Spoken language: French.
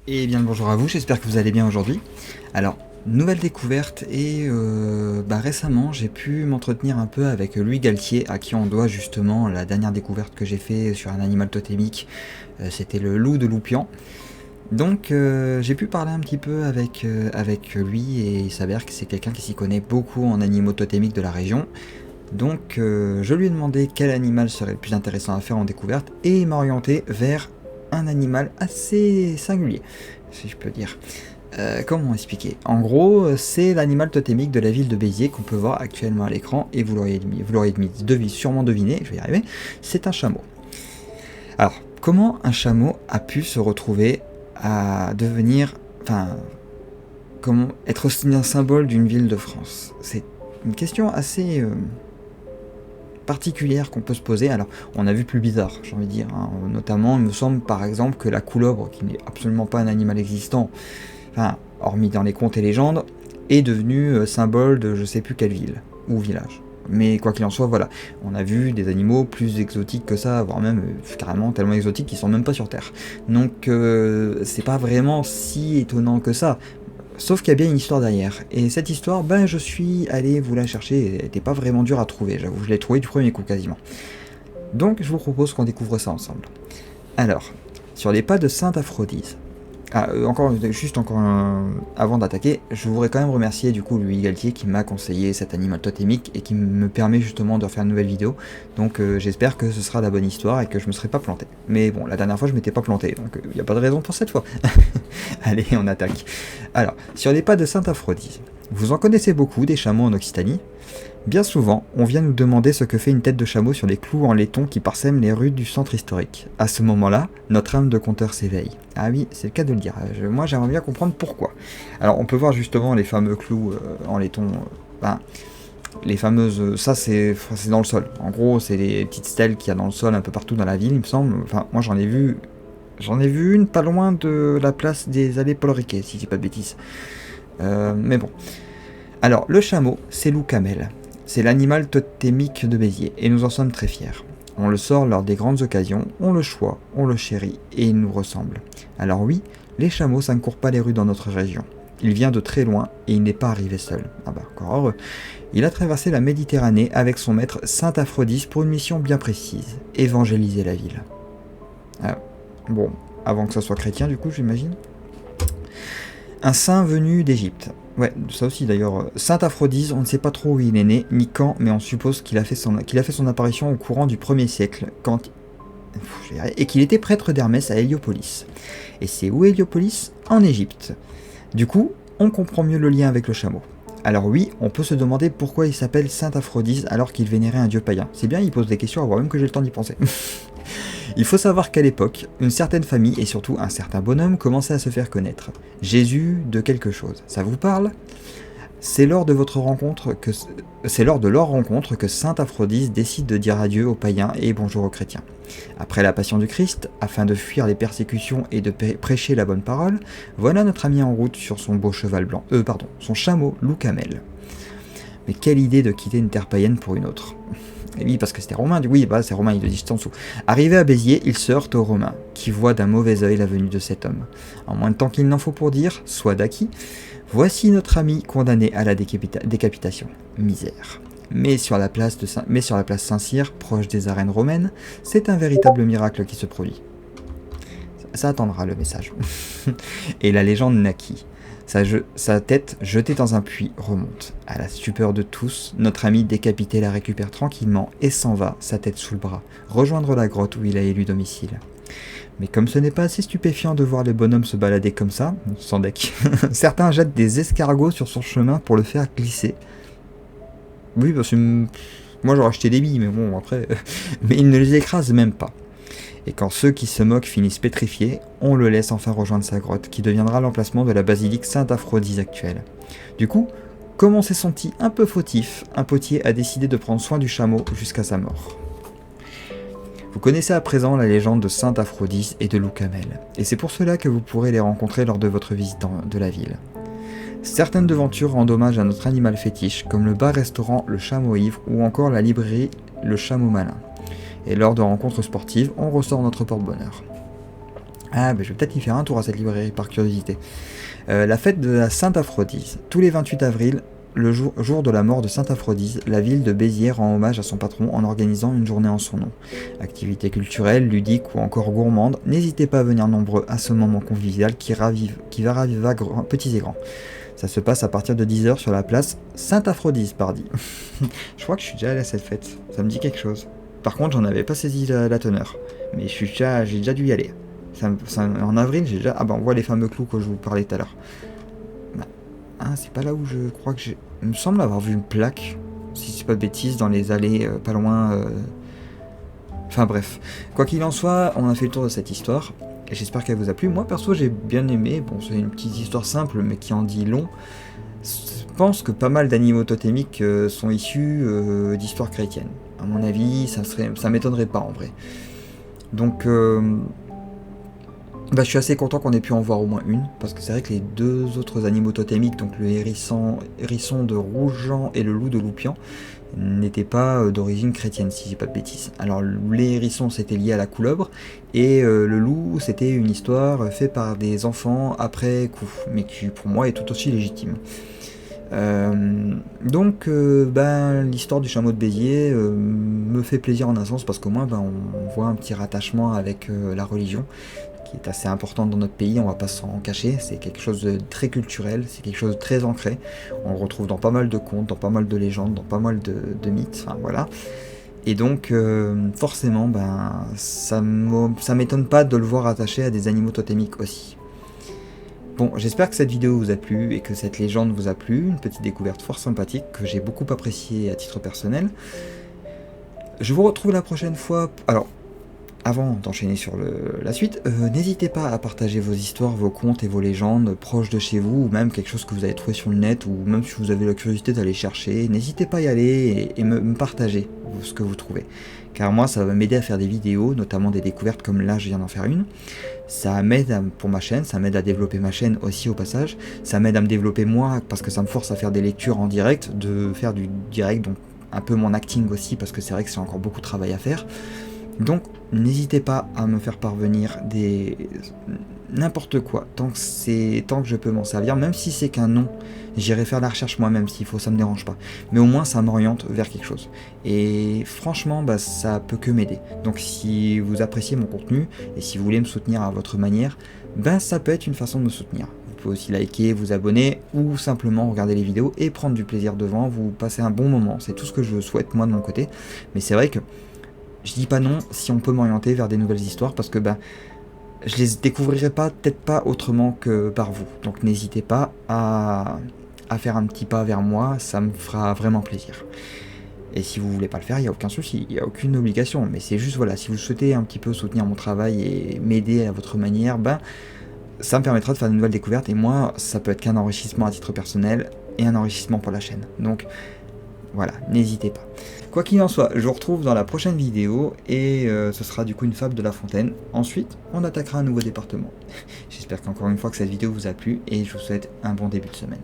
Et bien le bonjour à vous, j'espère que vous allez bien aujourd'hui. Alors, nouvelle découverte et récemment j'ai pu m'entretenir un peu avec Louis Galtier, à qui on doit justement la dernière découverte que j'ai fait sur un animal totémique, c'était le loup de Loupian. Donc j'ai pu parler un petit peu avec lui et il s'avère que c'est quelqu'un qui s'y connaît beaucoup en animaux totémiques de la région. Donc je lui ai demandé quel animal serait le plus intéressant à faire en découverte et il m'a orienté vers un animal assez singulier, si je peux dire. Comment expliquer? En gros, c'est l'animal totémique de la ville de Béziers qu'on peut voir actuellement à l'écran et vous l'aurez sûrement deviné, je vais y arriver, c'est un chameau. Alors, comment un chameau a pu se retrouver à devenir, enfin, comment être aussi un symbole d'une ville de France? C'est une question assez particulière qu'on peut se poser. Alors, on a vu plus bizarre, j'ai envie de dire, hein. Notamment, il me semble par exemple que la couleuvre, qui n'est absolument pas un animal existant, enfin, hormis dans les contes et légendes, est devenue symbole de je sais plus quelle ville ou village. Mais quoi qu'il en soit, voilà, on a vu des animaux plus exotiques que ça, voire même carrément tellement exotiques qu'ils sont même pas sur Terre. Donc c'est pas vraiment si étonnant que ça. Sauf qu'il y a bien une histoire derrière. Et cette histoire, ben je suis allé vous la chercher, elle était pas vraiment dure à trouver, j'avoue, je l'ai trouvée du premier coup quasiment. Donc je vous propose qu'on découvre ça ensemble. Alors, sur les pas de Sainte Aphrodise. Avant d'attaquer, je voudrais quand même remercier du coup Louis Galtier qui m'a conseillé cet animal totémique et qui me permet justement de refaire une nouvelle vidéo. Donc j'espère que ce sera la bonne histoire et que je me serai pas planté. Mais bon, la dernière fois je m'étais pas planté, donc il n'y a pas de raison pour cette fois. Allez, on attaque. Alors, sur les pas de Sainte Aphrodise, vous en connaissez beaucoup des chameaux en Occitanie. Bien souvent, on vient nous demander ce que fait une tête de chameau sur les clous en laiton qui parsèment les rues du centre historique. À ce moment-là, notre âme de conteur s'éveille. Ah oui, c'est le cas de le dire. Moi, j'aimerais bien comprendre pourquoi. Alors, on peut voir justement les fameux clous en laiton. Les fameuses. Ça, c'est dans le sol. En gros, c'est les petites stèles qu'il y a dans le sol un peu partout dans la ville, il me semble. Enfin, moi, j'en ai vu. J'en ai vu une pas loin de la place des Allées Paul Riquet, si je dis pas de bêtises. Mais bon. Alors, le chameau, c'est loup camel. C'est l'animal totémique de Béziers, et nous en sommes très fiers. On le sort lors des grandes occasions, on le choisit, on le chérit, et il nous ressemble. Alors oui, les chameaux, ça ne court pas les rues dans notre région. Il vient de très loin, et il n'est pas arrivé seul. Ah bah, encore heureux. Il a traversé la Méditerranée avec son maître Saint Aphrodis pour une mission bien précise, évangéliser la ville. Ah, bon, avant que ça soit chrétien du coup, j'imagine. Un saint venu d'Égypte. Ouais, ça aussi d'ailleurs. Saint Aphrodise, on ne sait pas trop où il est né, ni quand, mais on suppose qu'il a fait son apparition au courant du 1er siècle, et qu'il était prêtre d'Hermès à Héliopolis. Et c'est où Héliopolis? En Égypte. Du coup, on comprend mieux le lien avec le chameau. Alors oui, on peut se demander pourquoi il s'appelle Saint Aphrodise alors qu'il vénérait un dieu païen. C'est bien, il pose des questions avant même que j'ai le temps d'y penser. Il faut savoir qu'à l'époque, une certaine famille et surtout un certain bonhomme commençaient à se faire connaître. Jésus de quelque chose. Ça vous parle? C'est lors de leur rencontre que Sainte Aphrodise décide de dire adieu aux païens et bonjour aux chrétiens. Après la passion du Christ, afin de fuir les persécutions et de prêcher la bonne parole, voilà notre ami en route sur son beau cheval blanc, son chameau loup camel. Mais quelle idée de quitter une terre païenne pour une autre. Et oui, parce que c'était romain, oui, bah c'est romain, il le dit juste en dessous. Arrivé à Béziers, il se heurte aux Romains, qui voient d'un mauvais œil la venue de cet homme. En moins de temps qu'il n'en faut pour dire, soit d'acquis, voici notre ami condamné à la décapitation. Misère. Mais sur la place Saint-Cyr, proche des arènes romaines, c'est un véritable miracle qui se produit. Ça attendra le message. Et la légende naquit. Sa tête, jetée dans un puits, remonte. À la stupeur de tous, notre ami décapité la récupère tranquillement et s'en va, sa tête sous le bras, rejoindre la grotte où il a élu domicile. Mais comme ce n'est pas assez stupéfiant de voir le bonhomme se balader comme ça, sans deck, certains jettent des escargots sur son chemin pour le faire glisser. Oui, parce que moi j'aurais acheté des billes, mais bon, après... mais il ne les écrase même pas. Et quand ceux qui se moquent finissent pétrifiés, on le laisse enfin rejoindre sa grotte, qui deviendra l'emplacement de la basilique Sainte-Aphrodise actuelle. Du coup, comme on s'est senti un peu fautif, un potier a décidé de prendre soin du chameau jusqu'à sa mort. Vous connaissez à présent la légende de Sainte Aphrodise et de loup camel, et c'est pour cela que vous pourrez les rencontrer lors de votre visite de la ville. Certaines devantures rendent hommage à notre animal fétiche, comme le bar-restaurant Le Chameau Ivre ou encore la librairie Le Chameau Malin. Et lors de rencontres sportives, on ressort notre porte-bonheur. Ah, ben je vais peut-être y faire un tour à cette librairie par curiosité. La fête de la Sainte Aphrodise. Tous les 28 avril, le jour de la mort de Sainte Aphrodise, la ville de Béziers rend hommage à son patron en organisant une journée en son nom. Activités culturelles, ludiques ou encore gourmandes, n'hésitez pas à venir nombreux à ce moment convivial qui va raviver petits et grands. Ça se passe à partir de 10 h sur la place Sainte Aphrodise, pardi. Je crois que je suis déjà allé à cette fête, ça me dit quelque chose. Par contre, j'en avais pas saisi la teneur, mais j'ai déjà dû y aller. En avril, j'ai déjà... Ah bah on voit les fameux clous que je vous parlais tout à l'heure. Bah, ah, c'est pas là où je crois que j'ai... Il me semble avoir vu une plaque, si c'est pas de bêtises, dans les allées pas loin... Enfin bref. Quoi qu'il en soit, on a fait le tour de cette histoire. Et j'espère qu'elle vous a plu. Moi perso j'ai bien aimé. Bon, c'est une petite histoire simple mais qui en dit long. Je pense que pas mal d'animaux totémiques sont issus d'histoires chrétiennes. À mon avis, ça m'étonnerait pas en vrai. Donc... je suis assez content qu'on ait pu en voir au moins une, parce que c'est vrai que les deux autres animaux totémiques, donc le hérisson de Rougeant et le loup de Loupian, n'étaient pas d'origine chrétienne, si j'ai pas de bêtises. Alors les hérissons c'était lié à la couleuvre, et le loup c'était une histoire faite par des enfants après coup, mais qui pour moi est tout aussi légitime. Donc l'histoire du chameau de Béziers me fait plaisir en un sens, parce qu'au moins on voit un petit rattachement avec la religion, qui est assez importante dans notre pays, on va pas s'en cacher, c'est quelque chose de très culturel, c'est quelque chose de très ancré, on le retrouve dans pas mal de contes, dans pas mal de légendes, dans pas mal de mythes, enfin voilà. Et donc forcément ça m'étonne pas de le voir attaché à des animaux totémiques aussi. Bon, j'espère que cette vidéo vous a plu et que cette légende vous a plu, une petite découverte fort sympathique que j'ai beaucoup appréciée à titre personnel. Je vous retrouve la prochaine fois. Alors, avant d'enchaîner sur la suite, n'hésitez pas à partager vos histoires, vos contes et vos légendes proches de chez vous, ou même quelque chose que vous avez trouvé sur le net, ou même si vous avez la curiosité d'aller chercher, n'hésitez pas à y aller et me partager ce que vous trouvez. Car moi, ça va m'aider à faire des vidéos, notamment des découvertes comme là, je viens d'en faire une. Ça m'aide pour ma chaîne, ça m'aide à développer ma chaîne aussi au passage, ça m'aide à me développer moi, parce que ça me force à faire des lectures en direct, de faire du direct, donc un peu mon acting aussi, parce que c'est vrai que c'est encore beaucoup de travail à faire. Donc n'hésitez pas à me faire parvenir n'importe quoi, tant que je peux m'en servir, même si c'est qu'un nom, j'irai faire la recherche moi-même s'il faut, ça me dérange pas. Mais au moins ça m'oriente vers quelque chose. Et franchement, ça peut que m'aider. Donc si vous appréciez mon contenu, et si vous voulez me soutenir à votre manière, ça peut être une façon de me soutenir. Vous pouvez aussi liker, vous abonner, ou simplement regarder les vidéos et prendre du plaisir devant, vous passez un bon moment. C'est tout ce que je souhaite moi de mon côté. Mais c'est vrai que je dis pas non si on peut m'orienter vers des nouvelles histoires, parce que je les découvrirai peut-être pas autrement que par vous. Donc n'hésitez pas à faire un petit pas vers moi, ça me fera vraiment plaisir. Et si vous voulez pas le faire, il n'y a aucun souci, il n'y a aucune obligation. Mais c'est juste, voilà, si vous souhaitez un petit peu soutenir mon travail et m'aider à votre manière, ça me permettra de faire de nouvelles découvertes. Et moi, ça peut être qu'un enrichissement à titre personnel et un enrichissement pour la chaîne. Donc voilà, n'hésitez pas. Quoi qu'il en soit, je vous retrouve dans la prochaine vidéo, et ce sera du coup une fable de La Fontaine. Ensuite, on attaquera un nouveau département. J'espère qu'encore une fois que cette vidéo vous a plu, et je vous souhaite un bon début de semaine.